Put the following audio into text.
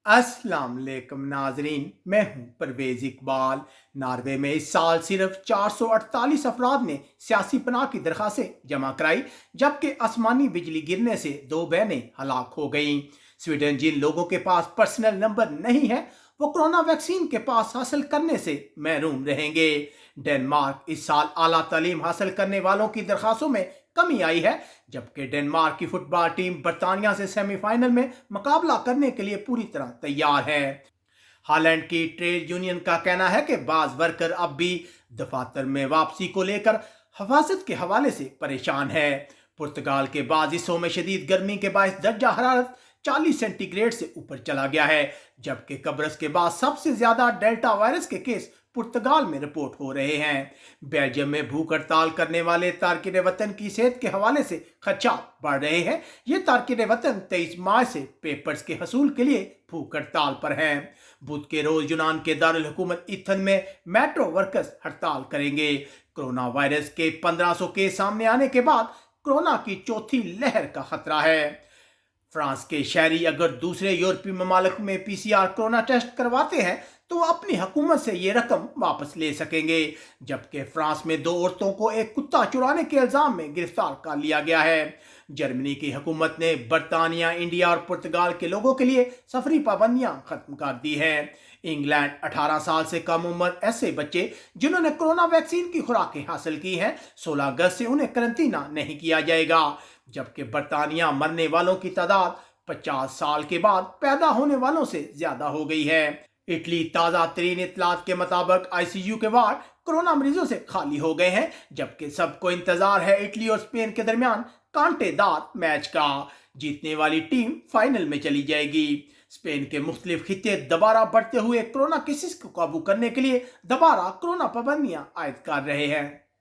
अस्सलाम वालेकुम नाजरीन, मैं हूं परवेज इकबाल। नॉर्वे में इस साल सिर्फ 448 अफराद ने सियासी पनाह की दरखास्तें जमा कराई, जबकि आसमानी बिजली गिरने से दो बहनें हलाक हो गईं। स्वीडन जिन लोगों के पास पर्सनल नंबर नहीं है, वो कोरोना वैक्सीन के पास हासिल करने से महरूम रहेंगे। डेनमार्क इस साल आला तालीम हासिल करने वालों की दरखास्तों में कमी आई है, जबकि डेनमार्क की फुटबॉल टीम बर्तानिया से सेमीफाइनल में मुकाबला करने के लिए पूरी तरह तैयार है। हालैंड की ट्रेड यूनियन का कहना है कि बाज वर्कर अब भी दफातर में वापसी को लेकर हिफाजत के हवाले से परेशान है। पुर्तगाल के बाद हिस्सों में शदीद गर्मी के बायस दर्जा हरारत 40 सेंटीग्रेड से ऊपर चला गया है, जबकि कब्रस के बाद सबसे ज्यादा डेल्टा वायरस के केस पुर्तगाल में रिपोर्ट हो रहे हैं। बेल्जियम में भूख हड़ताल करने वाले तारकिन वतन की सेहत के हवाले से खदशात बढ़ रहे हैं। ये तारकिन वतन 23 मार्च से पेपर्स के हसूल के लिए भूख हड़ताल पर हैं। बुध के रोज यूनान के दारुल हुकूमत ईथन में मेट्रो वर्कर्स हड़ताल करेंगे। कोरोना वायरस के 1500 केस सामने आने के बाद कोरोना की चौथी लहर का खतरा है। फ्रांस के शहरी अगर दूसरे यूरोपीय ममालिक में पीसीआर कोरोना टेस्ट करवाते हैं तो वो अपनी हुकूमत से ये रकम वापस ले सकेंगे, जबकि फ्रांस में दो औरतों को एक कुत्ता चुराने के इल्जाम में गिरफ्तार कर लिया गया है। जर्मनी की हुकूमत ने बर्तानिया, इंडिया और पुर्तगाल के लोगों के लिए सफरी पाबंदियां खत्म कर दी हैं। इंग्लैंड 18 साल से कम उम्र ऐसे बच्चे जिन्होंने कोरोना वैक्सीन की खुराकें हासिल की हैं, 16 अगस्त से उन्हें करंतना नहीं किया जाएगा, जबकि बर्तानिया मरने वालों की तादाद 50 साल के बाद पैदा होने वालों से ज्यादा हो गई है। इटली ताज़ा तरीन इतलात के मुताबिक आईसीयू के वार्ड कोरोना मरीजों से खाली हो गए हैं, जबकि सबको इंतजार है इटली और स्पेन के दरमियान कांटेदार मैच का। जीतने वाली टीम फाइनल में चली जाएगी। स्पेन के मुख्तलिफ खित्ते दोबारा बढ़ते हुए कोरोना केसेस को काबू करने के लिए दोबारा कोरोना पाबंदियां आयद कर रहे हैं।